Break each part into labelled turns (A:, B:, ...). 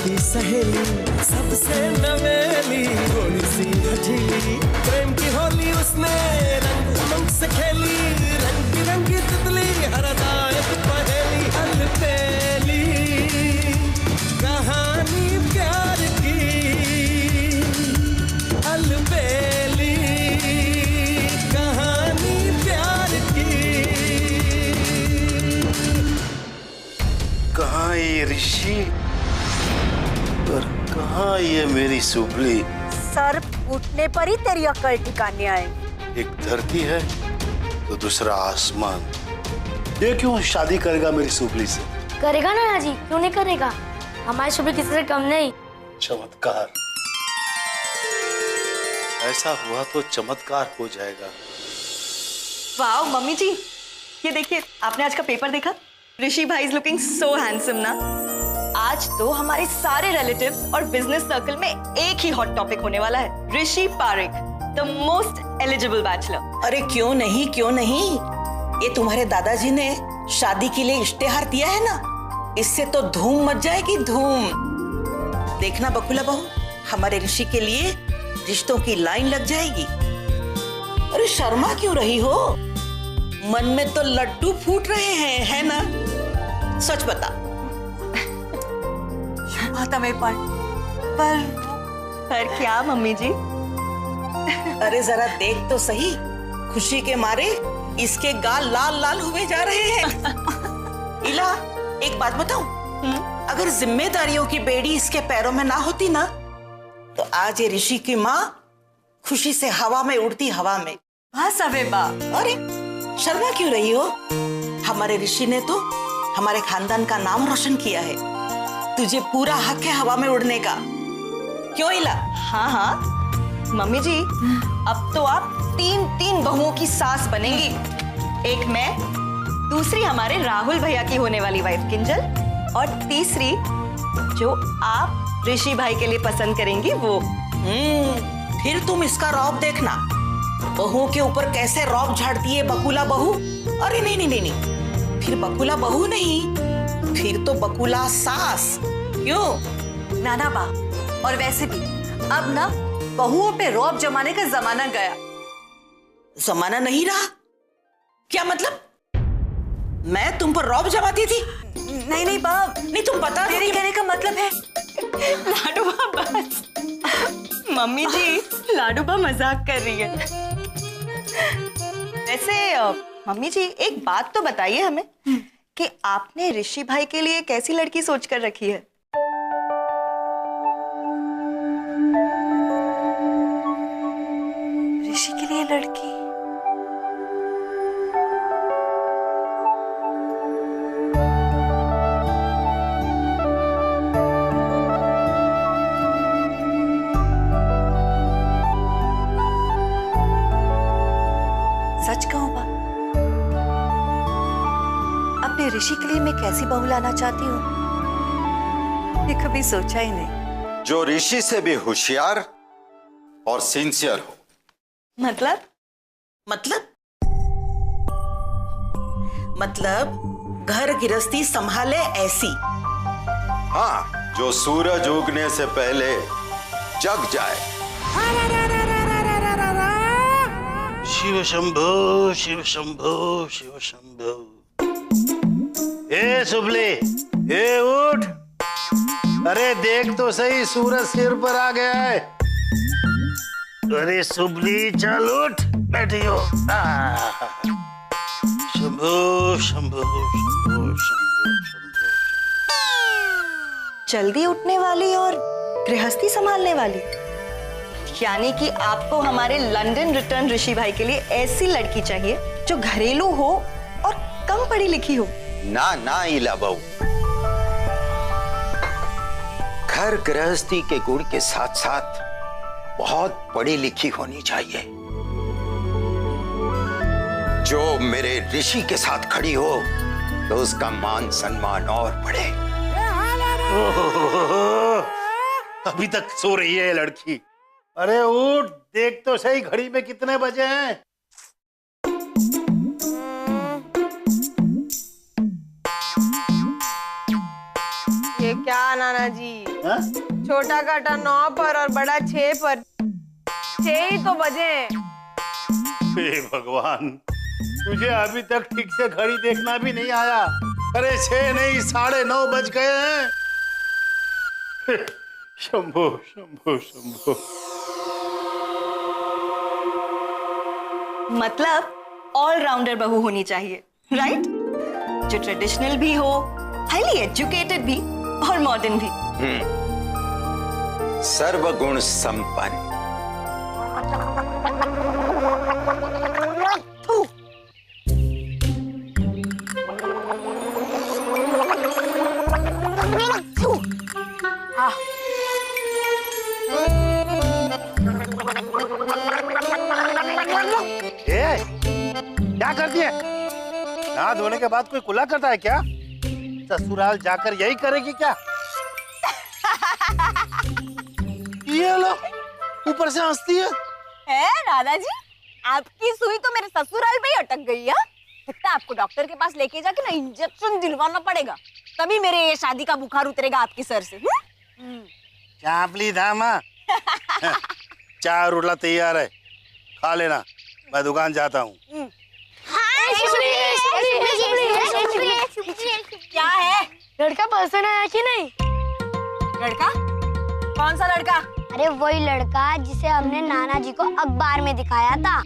A: की सहेली, सबसे नवेली, थोड़ी सी हठीली, प्रेम की होली उसने रंग उमंग से खेली, रंग बिरंगी तितली, हरदायक पहेली, अलबेली कहानी प्यार की, अलबेली कहानी प्यार की।
B: कहाँ ये ऋषि और कहाँ ये मेरी सुबली?
C: सर फूटने पर ही तेरी अकल ठिकाने आए।
B: एक धरती है तो दूसरा आसमान। ये क्यों शादी करेगा मेरी सुबली से?
D: करेगा ना नाजी, क्यों नहीं करेगा? हमारी सुबली किसी से कम नहीं।
B: चमत्कार, ऐसा हुआ तो चमत्कार हो जाएगा।
E: वाओ मम्मी जी, ये देखिए, आपने आज का पेपर देखा? ऋषि भाई इज लुकिंग सो हैंडसम ना। आज तो हमारे सारे रिलेटिव्स और बिजनेस सर्कल में एक ही हॉट टॉपिक होने वाला है, Rishi Parikh, the most eligible bachelor.
F: अरे क्यों नहीं, क्यों नहीं, ये तुम्हारे दादाजी ने शादी के लिए इश्तेहार दिया है ना, इससे तो धूम मच जाएगी, धूम। देखना बकुला बहू, हमारे ऋषि के लिए रिश्तों की लाइन लग जाएगी। अरे शर्मा क्यों रही हो? मन में तो लड्डू फूट रहे हैं, है ना? सच बता।
E: पर क्या मम्मी जी?
F: अरे जरा देख तो सही, खुशी के मारे इसके गाल लाल लाल हुए जा रहे हैं। इला, एक बात बताऊं, अगर जिम्मेदारियों की बेड़ी इसके पैरों में ना होती ना, तो आज ये ऋषि की माँ खुशी से हवा में उड़ती, हवा में।
E: हाँ सवेबा।
F: अरे शर्मा क्यों रही हो? हमारे ऋषि ने तो हमारे खानदान का नाम रोशन किया है, तुझे पूरा हक है हवा में उड़ने का। क्यों इला?
E: हाँ हाँ मम्मी जी, अब तो आप तीन बहुओं की सास बनेंगी। एक मैं, दूसरी हमारे राहुल भैया की होने वाली वाइफ किंजल, और तीसरी जो आप ऋषि भाई के लिए पसंद करेंगी वो।
F: फिर तुम इसका रौब देखना, बहुओं के ऊपर कैसे रौब झाड़ती है बकुला बहू। अरे नहीं नहीं नहीं नहीं, फिर बकुला बहू नहीं, फिर तो बकुला सास। क्यों?
C: नाना बा, और वैसे भी अब ना बहुओं पे रौब जमाने का जमाना गया।
F: जमाना नहीं रहा? क्या मतलब? मैं तुम पर रौब जमाती थी?
C: नहीं नहीं बा,
F: नहीं तुम बता।
C: मेरे कहने का मतलब है
E: लाडूबा बस। मम्मी जी, लाडूबा मजाक कर रही है। वैसे मम्मी जी, एक बात तो बताइए हमें कि आपने ऋषि भाई के लिए कैसी लड़की सोच कर रखी है?
C: ऋषि के लिए लड़की? सच कहूं बा, अपने ऋषि के लिए मैं कैसी बहू लाना चाहती हूँ, ये कभी सोचा ही नहीं।
G: जो ऋषि से भी होशियार और सिंसियर हो।
E: मतलब?
F: मतलब घर गृहस्थी संभाले ऐसी।
G: हाँ, जो सूरज उगने से पहले जग जाए।
B: शिव शंभो, शिव शंभो, शिव शंभो। ए सुबली, ए उठ। अरे देख तो सही, सूरज सिर पर आ गया है। अरे सुबली चल उठ, बैठी हो। शंभो शंभो शंभो शंभो शंभो।
E: जल्दी उठने वाली और गृहस्थी संभालने वाली, यानी कि आपको हमारे लंदन रिटर्न ऋषि भाई के लिए ऐसी लड़की चाहिए जो घरेलू हो और कम पढ़ी लिखी हो।
G: ना ना इला बहू, घर गृहस्थी के गुण के साथ साथ बहुत पढ़ी लिखी होनी चाहिए, जो मेरे ऋषि के साथ खड़ी हो तो उसका मान सम्मान और बढ़े।
B: अभी तक सो रही है लड़की। अरे उठ, देख तो सही घड़ी में कितने बजे हैं।
H: ये क्या नाना जी, छोटा काटा 9 पर और बड़ा 6 पर। 6 ही तो बजे।
B: हे भगवान, तुझे अभी तक ठीक से घड़ी देखना भी नहीं आया। अरे 6 नहीं 9:30 बज गए हैं। शंभो शंभो शंभो।
E: मतलब ऑलराउंडर बहू होनी चाहिए, राइट? जो ट्रेडिशनल भी हो, हाईली एजुकेटेड भी और मॉडर्न भी।
G: सर्वगुण संपन्न।
B: क्या करती है? नहा धोने के बाद कोई कुल्ला करता है क्या? ससुराल जाकर यही करेगी क्या? ये लो, ऊपर से हंसती है।
H: दादाजी, आपकी सुई तो मेरे ससुराल में ही अटक गई है। लगता है आपको डॉक्टर के पास लेके जाके ना इंजेक्शन दिलवाना पड़ेगा, तभी मेरे ये शादी का बुखार उतरेगा आपके सर से।
B: चापली धामा। चाय रोटला तैयार है, खा लेना। मैं दुकान जाता हूँ।
H: क्या है?
D: लड़का पसंद आया कि नहीं?
H: लड़का? कौन सा लड़का?
I: अरे वही लड़का जिसे हमने नाना जी को अखबार में दिखाया था।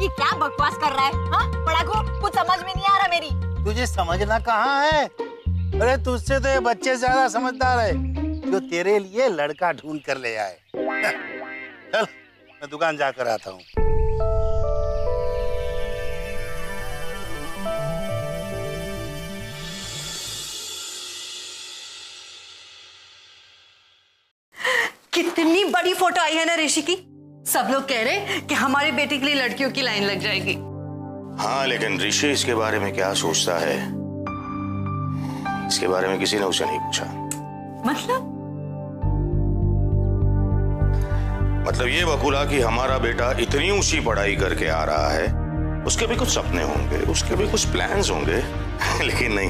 H: ये क्या बकवास कर रहा है? हाँ? पढ़ाकू, कुछ समझ में नहीं आ रहा मेरी।
B: तुझे समझना कहाँ है? अरे तुझसे तो ये बच्चे ज्यादा समझदार है, जो तेरे लिए लड़का ढूंढ कर ले आए। चल, मैं दुकान जाकर आता हूँ।
E: कितनी बड़ी फोटो आई है ना ऋषि की। सब लोग कह रहे कि हमारे बेटे के लिए लड़कियों की लाइन लग जाएगी।
J: हाँ, लेकिन ऋषि इसके बारे में क्या सोचता है, इसके बारे में किसी ने उसे नहीं पूछा। मतलब ये बकुला कि हमारा बेटा इतनी ऊंची पढ़ाई करके आ रहा है, उसके भी कुछ सपने होंगे, उसके भी कुछ प्लान्स होंगे। लेकिन नहीं,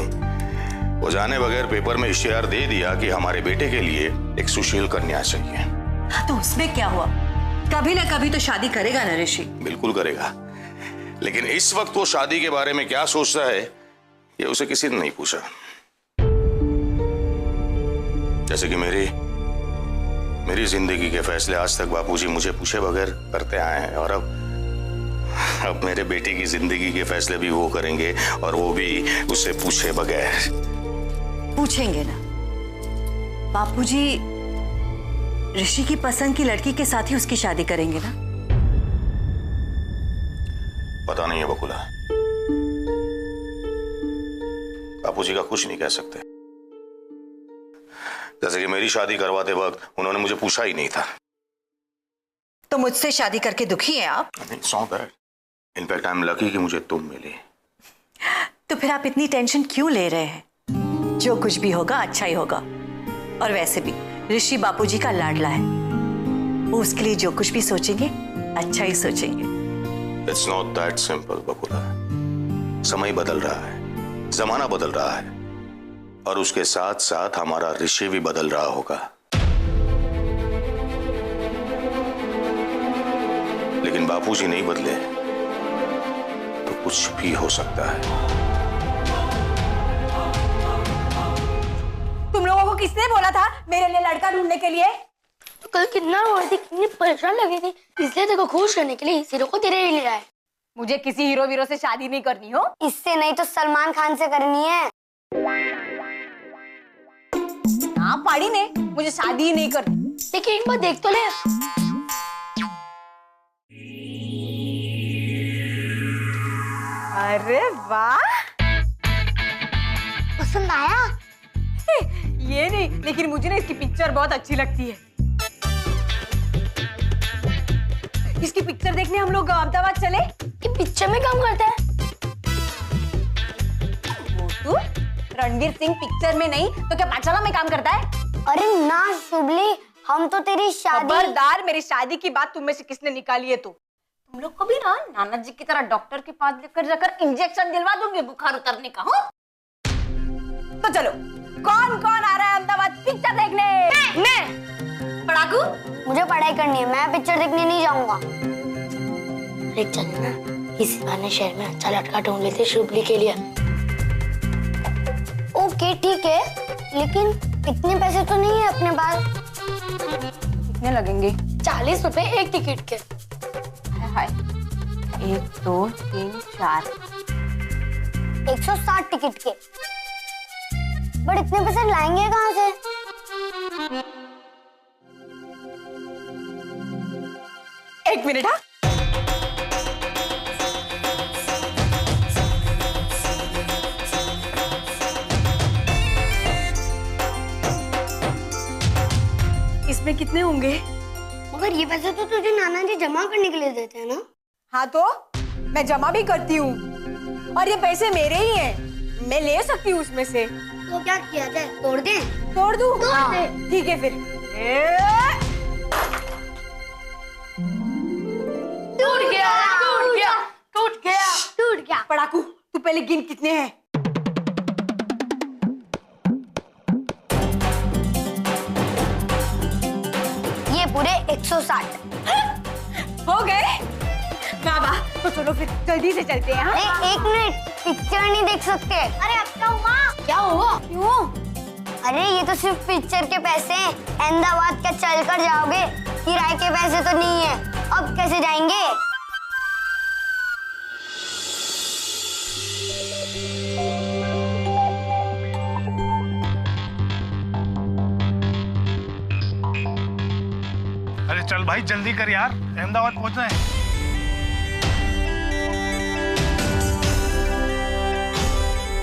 J: वो जाने बगैर पेपर में इश्तिहार दे दिया कि हमारे बेटे के लिए एक सुशील कन्या चाहिए।
E: हाँ, तो उसमें क्या हुआ? कभी ना कभी तो शादी करेगा ना ऋषि।
J: बिल्कुल करेगा, लेकिन इस वक्त वो शादी के बारे में क्या सोचता है ये उसे किसी ने नहीं पूछा। जैसे कि मेरी जिंदगी के फैसले आज तक बापूजी मुझे पूछे बगैर करते आए हैं, और अब मेरे बेटे की जिंदगी के फैसले भी वो करेंगे, और वो भी उससे पूछे बगैर।
E: पूछेंगे ना। बापूजी ऋषि की पसंद की लड़की के साथ ही उसकी शादी करेंगे ना?
J: पता नहीं है बकुला, बापूजी का कुछ नहीं कह सकते। जैसे कि मेरी शादी करवाते वक्त उन्होंने मुझे पूछा ही नहीं था।
E: तो मुझसे शादी करके दुखी हैं आप?
J: So that in fact I am lucky कि मुझे तुम मिली।
E: तो फिर आप इतनी टेंशन क्यों ले रहे हैं? जो कुछ भी होगा अच्छा ही होगा। और वैसे भी ऋषि बापूजी का लाडला है, वो उसके लिए जो कुछ भी सोचेंगे अच्छा ही सोचेंगे।
J: इट्स नॉट दैट सिंपल बकुला। समय बदल रहा है, जमाना बदल रहा है, और उसके साथ साथ हमारा ऋषि भी बदल रहा होगा। लेकिन बापूजी नहीं बदले तो कुछ भी हो सकता है।
H: तुम लोगों को किसने बोला था मेरे लिए लड़का ढूंढने के लिए?
D: तो कल कितना रो रही थी, कितनी परेशान लगी थी, इसलिए तेरे को खुश करने के लिए सिरों को तेरे लिए आए।
H: मुझे किसी हीरो वीरो से शादी नहीं करनी हो।
I: इससे नहीं तो सलमान खान से करनी है।
H: ना पाड़ी ने मुझे शादी ही नहीं करनी।
D: लेकिन एक बार देख तो ले।
H: अरे वाह,
I: पसंद आया?
H: ये नहीं, लेकिन मुझे ना इसकी पिक्चर बहुत अच्छी लगती है। इसकी पिक्चर देखने हम लोग अहमदाबाद चले।
D: ये पिक्चर में काम करता है।
H: तू रणवीर सिंह पिक्चर में नहीं तो क्या पाठशाला में काम करता है?
I: अरे ना शुभली, हम तो तेरी शादी।
H: खबरदार, मेरी शादी की बात तुम में से किसने निकाली है? तो तुम लोग को भी ना नाना जी की तरह डॉक्टर के पास लेकर जाकर इंजेक्शन दिलवा दूंगी बुखार उतरने का। हो तो चलो, कौन कौन आ रहा है अहमदाबाद पिक्चर देखने?
D: मैं।
E: पढ़ाकू,
I: मुझे पढ़ाई करनी है, मैं पिक्चर देखने नहीं जाऊंगा।
D: अरे चल ना, इसी बहाने शहर में अच्छा लड़का ढूंढ लेते शुभली के लिए।
I: ओके ठीक है, लेकिन इतने पैसे तो नहीं है अपने पास।
H: कितने लगेंगे?
D: 40 रुपए एक टिकट के।
H: हाय 1 2 3 4
I: 160 टिकट के। बट इतने पैसे लाएंगे कहाँ से?
H: एक मिनट। हाँ इसमें कितने होंगे?
I: मगर ये पैसे तो तुझे नाना जी जमा करने के लिए देते हैं ना?
H: हाँ तो मैं जमा भी करती हूँ और ये पैसे मेरे ही हैं, मैं ले सकती हूँ उसमें से।
I: तो क्या किया जाए, तोड़ दें?
H: तोड़ दूँ?
I: तोड़ दे।
H: ठीक है फिर।
D: टूट गया, टूट गया, टूट गया, टूट गया।
H: पढ़ाकू तू पहले गिन कितने हैं।
I: ये पूरे 160।
H: हो गए? बाबा तो चलो फिर जल्दी से चलते हैं।
I: अरे एक मिनट, पिक्चर नहीं देख सकते। अरे अब क्या हुआ?
D: क्या हुआ?
H: क्यों?
I: अरे ये तो सिर्फ पिक्चर के पैसे हैं। अहमदाबाद क्या चल कर जाओगे? किराए के पैसे तो नहीं है। अब कैसे जाएंगे?
K: अरे चल भाई जल्दी कर यार, अहमदाबाद पहुंचना है।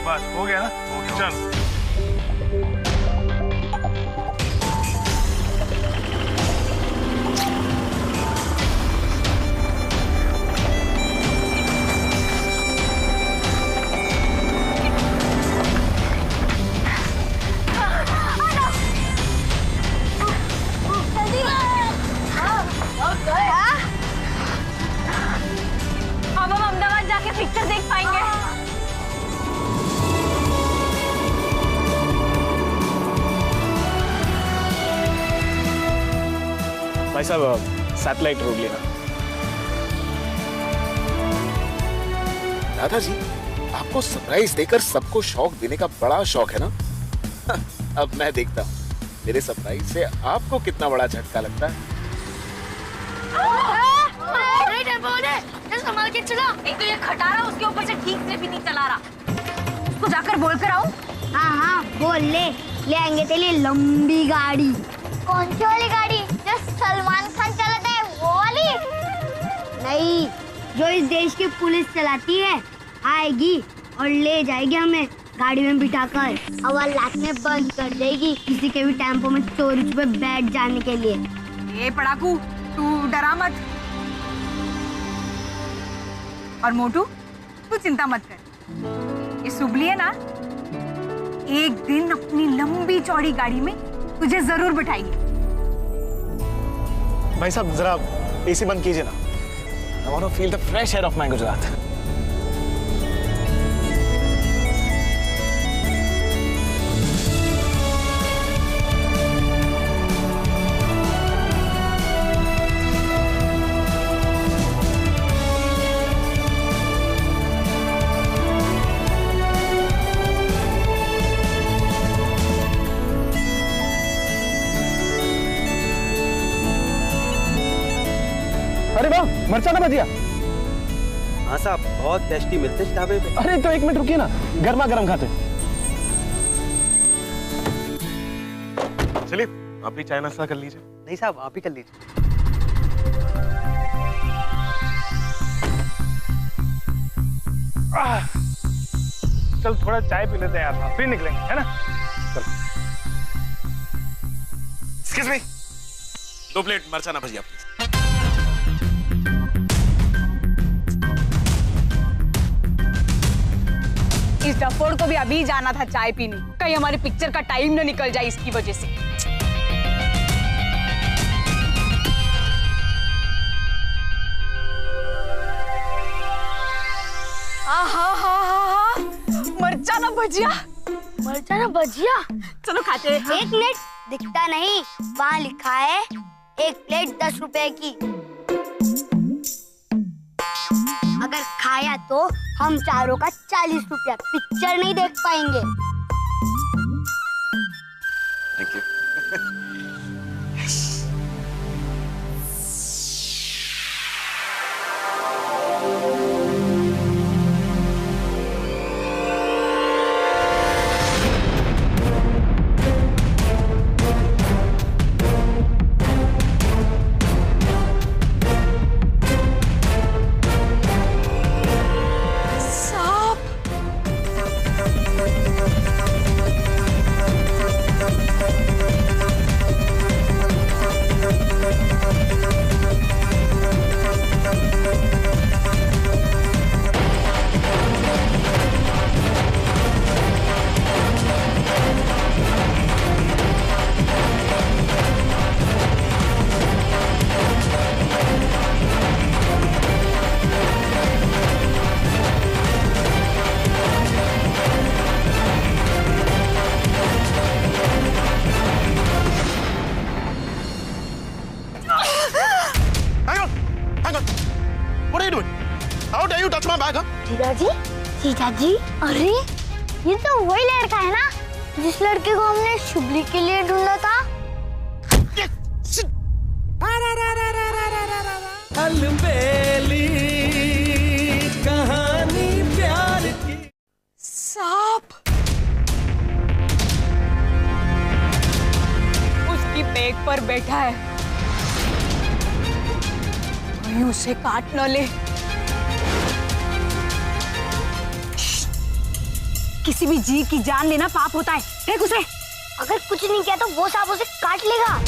K: बस हो गया ना? हो गया। चल
H: अब हम अहमदाबाद जाके पिक्चर देख पाएंगे।
K: भाई साहब सैटेलाइट रोक लेना।
L: दादाजी, आपको सरप्राइज देकर सबको शौक देने का बड़ा शौक है ना? अब मैं देखता हूँ मेरे सरप्राइज से आपको कितना बड़ा झटका लगता है।
D: संभाल के चला।
H: एक तो ये खटारा उसके ऊपर से ठीक से भी नहीं चला रहा। उसको जाकर बोल कर आऊं?
I: हाँ बोल ले आएंगे तेरे लिए लंबी गाड़ी।
M: कौन सी वाली गाड़ी जो सलमान खान चलाता है, वो वाली?
I: नहीं, जो इस देश की पुलिस चलाती है, आएगी और ले जाएगी हमें गाड़ी में बिठाकर, हवा लाखने बंद कर देगी किसी के भी टेम्पो में चोरी छुपे बैठ जाने के लिए।
H: ए पड़ाकू, तू डरा मत। और मोटू, तू चिंता मत कर। ये सुबली है ना, एक दिन अपनी लंबी चौड़ी गाड़ी में तुझे जरूर बिठाएगी।
K: भाई साहब जरा एसी बंद कीजिए ना। I want to feel the fresh air of my Gujarat. अरे वाह, मरचाना भजिया।
N: हाँ साहब, बहुत टेस्टी मिलते हैं ढाबे पे।
K: अरे तो एक मिनट रुकिए ना, गर्मा गर्म खाते। चलिए आप भी चाय नाश्ता कर लीजिए।
N: नहीं साहब, आप ही कर लीजिए।
K: चल थोड़ा चाय पी लेते हैं यार, फिर निकलेंगे, है ना? चल। एक्सक्यूज मी, 2 प्लेट मरचाना भजिया प्लीज।
H: इस डफोड़ को भी अभी जाना था चाय पीने, कहीं हमारी पिक्चर का टाइम न निकल जाए इसकी वजह से। मरचाना भजिया
D: मर जाना भजिया।
H: चलो खाते हैं।
I: 1 मिनट, दिखता नहीं, वहाँ लिखा है 1 प्लेट 10 रुपए की। अगर खाया तो हम चारों का 40 रुपया, पिक्चर नहीं देख पाएंगे।
L: Thank you.
I: जीजाजी, अरे ये तो वही लड़का है ना जिस लड़के को हमने शुभली के लिए ढूंढा था।
A: अलबेली कहानी प्यार की।
H: सांप उसकी पेट पर बैठा है, कहीं उसे काट न ले। किसी भी जीव की जान लेना पाप होता है, फेंक उसे।
I: अगर कुछ नहीं किया तो वो सांप उसे काट लेगा।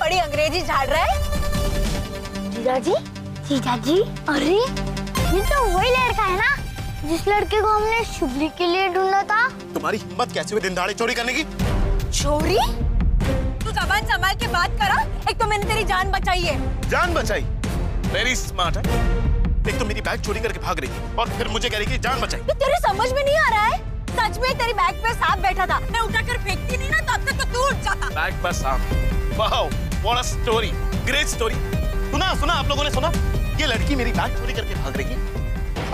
H: बड़ी अंग्रेजी झाड़ रहा है।
I: जीजाजी, अरे ये तो वही लड़का है ना जिस लड़के को हमने शुभली के लिए ढूंढा था।
L: तुम्हारी हिम्मत कैसे हुई दिन दहाड़े चोरी करने की?
H: चोरी? तू जबान संभाल के बात करा। एक तो मैंने तेरी जान बचाई है।
L: जान बचाई? वेरी स्मार्ट है। एक तो मेरी बैग चोरी करके भाग रही है और फिर मुझे कह रही कि जान बचाई।
H: तो तेरे समझ में नहीं आ रहा है? सच में तेरी बैग पे सांप बैठा था, मैं उठाकर फेंकती नहीं ना तब तक तो तू उठ जाता।
L: बैग पर सांप? Wow, what a story, great story. सुना आप लोगों ने सुना? ये लड़की मेरी बैग चोरी करके भाग रही है,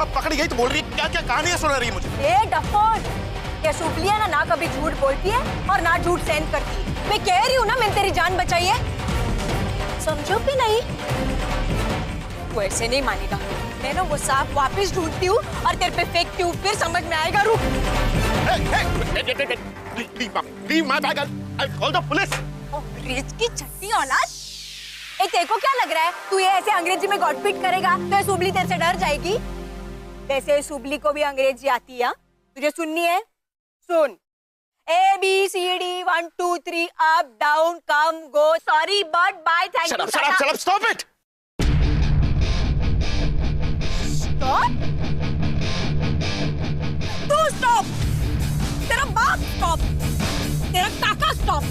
L: अब पकड़ी गई तो बोल रही है क्या क्या कहानियां सुना रही है मुझे।
H: ए डफोड, ये शुभलिया ना कभी झूठ बोलती है और ना झूठ सहन करती है। मैं कह रही हूँ ना मैंने तेरी जान बचाई है, समझो भी नहीं। वो ऐसे नहीं मानेगा। मैं ना वो सांप वापस ढूंढती हूँ और तेरे पे फेंकती हूँ, फिर समझ में आएगा। रुक।
L: Leave my bag. I'll call the police.
H: अंग्रेज की छठी औलाद। तेरे को क्या लग रहा है तू ये ऐसे अंग्रेजी में गॉडपिट करेगा तो सुबली तेरे से डर जाएगी? वैसे सुबली को भी अंग्रेजी आती है, तुझे सुननी है? सुन। ABCD 1 2 3 up down calm go sorry but by thank you.
L: Shut up, stop it.
H: Stop? तू stop. तेरा बाप stop. तेरा काका stop.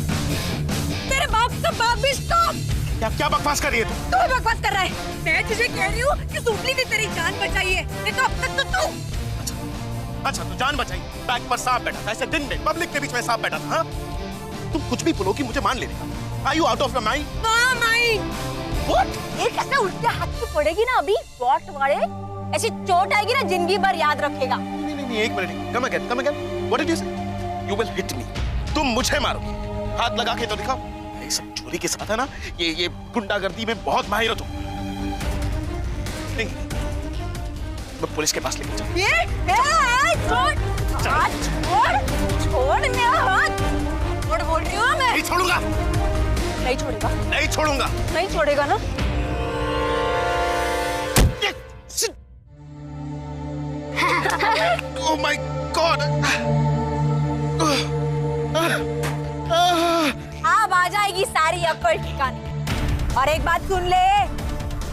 H: तेरे बाप का बाप भी stop.
L: क्या बकवास कर रही है
H: तू बकवास कर रहा है। मैं तुझे कह रही हूँ कि सुबली ने तेरी जान बचाई है, नहीं तो अब तक तो तू।
L: अच्छा तू जान बचाई, बैग पर सांप बैठा था, ऐसे दिन में पब्लिक के बीच में सांप बैठा था। हाँ? तुम कुछ भी बोलो कि मुझे मान लेगा। Are you out of your mind?
H: हाँ माइंड। What? एक ऐसे उल्टे हाथ की पड़ेगी ना अभी वॉट वाले, ऐसी चोट आएगी ना जिंदगी भर याद रखेगा।
L: नहीं, एक minute. Come again. What did you say? You will hit me. तुम मुझे मारोगी। हाथ लगा के तो दिखाओ। ये सब चोरी के साथ है ना, ये गुंडागर्दी में बहुत माहिर हो तुम। नहीं, मैं पुलिस के पास लेके जाऊँ।
H: छोड़ छोड़ मेरा हाथ। छोड़ बोल रही हूँ मैं।
L: नहीं छोड़ूंगा।
H: नहीं छोड़ेगा?
L: नहीं छोड़ूंगा।
H: नहीं छोड़ेगा ना?
L: Oh my God!
H: अब आ जाएगी सारी अक्ल ठिकाने। और एक बात सुन ले,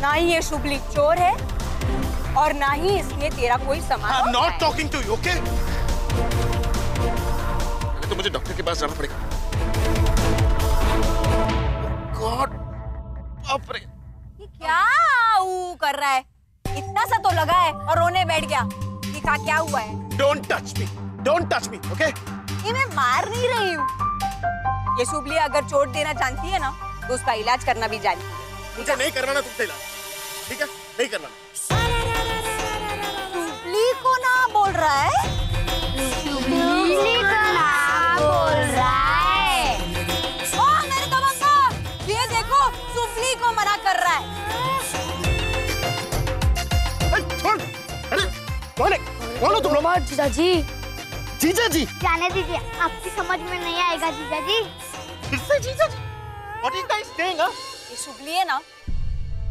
H: ना ही ये शुभली चोर है और ना ही इसने तेरा कोई सामान।
L: I'm not talking to you, okay? तो मुझे डॉक्टर के पास जाना पड़ेगा। God, बाप रे!
H: ये क्या ऊ कर रहा है? इतना सा तो लगा है और रोने बैठ गया। दिखा क्या हुआ है?
L: Don't touch me, don't touch me, okay?
H: ये मैं मार नहीं रही हूँ। ये शुभली अगर चोट देना जानती है ना, तो उसका इलाज करना भी जानती है।
L: मुझे नहीं करवाना तुमसे इलाज, ठीक है? नहीं करवाना।
H: शुभली को ना बोल रहा है?
I: शुभली को ना बोल रहा है।
H: ओ मेरे दबंगा, ये देखो शुभली को मना कर रहा है।
L: छोड़! अरे कौन है? कौन हो तुम लोग?
D: जीजा जी।
L: जीजा जी?
I: जाने दीजिए, आपकी समझ में नहीं आएगा जीजा जी।
L: फिर से जीजा जी? What are you guys saying, huh?
H: ये शुभली है ना,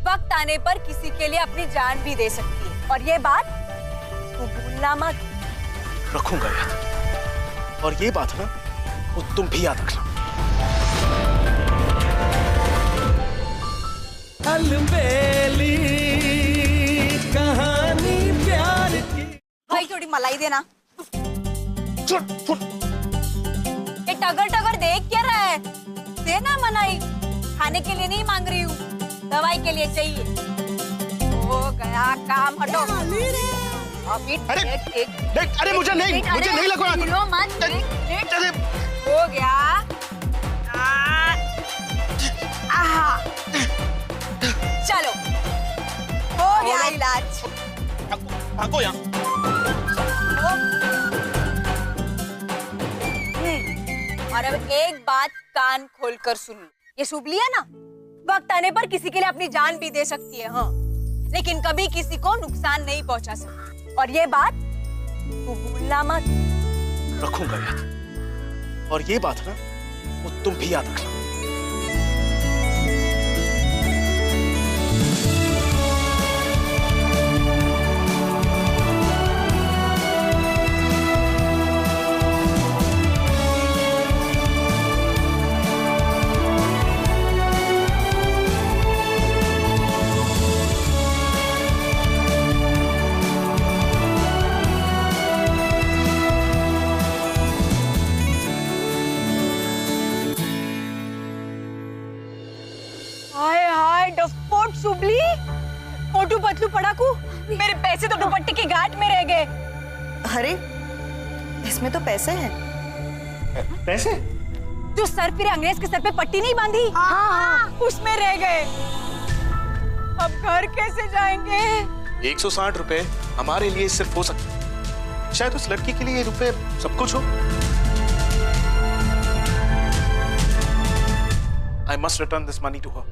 H: वक्त आने पर किसी के लिए अपनी जान भी दे सकती है। और ये बात तू भूलना मत।
L: रखूंगा याद। और ये बात ना, वो तुम भी याद रखना।
A: अलबेली कहानी प्यार की।
H: भाई थोड़ी मलाई देना।
L: छोड़, छोड़।
H: ये टगर टगर देख क्या रहा है? देना मलाई। खाने के लिए नहीं मांग रही हूँ, दवाई के लिए चाहिए। हो गया काम, हटो। अभी
L: अरे मुझे नहीं लगवा।
H: मत। हो गया। चलो, हो गया इलाज।
L: भागो यहाँ।
H: और अब एक बात कान खोलकर सुन लो। ये शुभली है ना, वक्त आने पर किसी के लिए अपनी जान भी दे सकती है, हाँ, लेकिन कभी किसी को नुकसान नहीं पहुंचा सकती। और ये बात तू भूलना मत।
L: रखूंगा याद। और ये बात ना, वो तुम भी याद रखना।
H: शुभली, मोटू पतलू पड़ाकू, मेरे पैसे तो दुपट्टे की गांठ में रह गए।
E: अरे इसमें तो पैसे हैं।
L: पैसे?
H: जो सर फिर अंग्रेज के सर पे पट्टी नहीं बांधी, हाँ, उसमें रह गए। अब घर कैसे जाएंगे?
L: 160 रुपए हमारे लिए सिर्फ हो सकते हैं। शायद उस लड़की के लिए ये रुपए सब कुछ हो। I must return this money to her.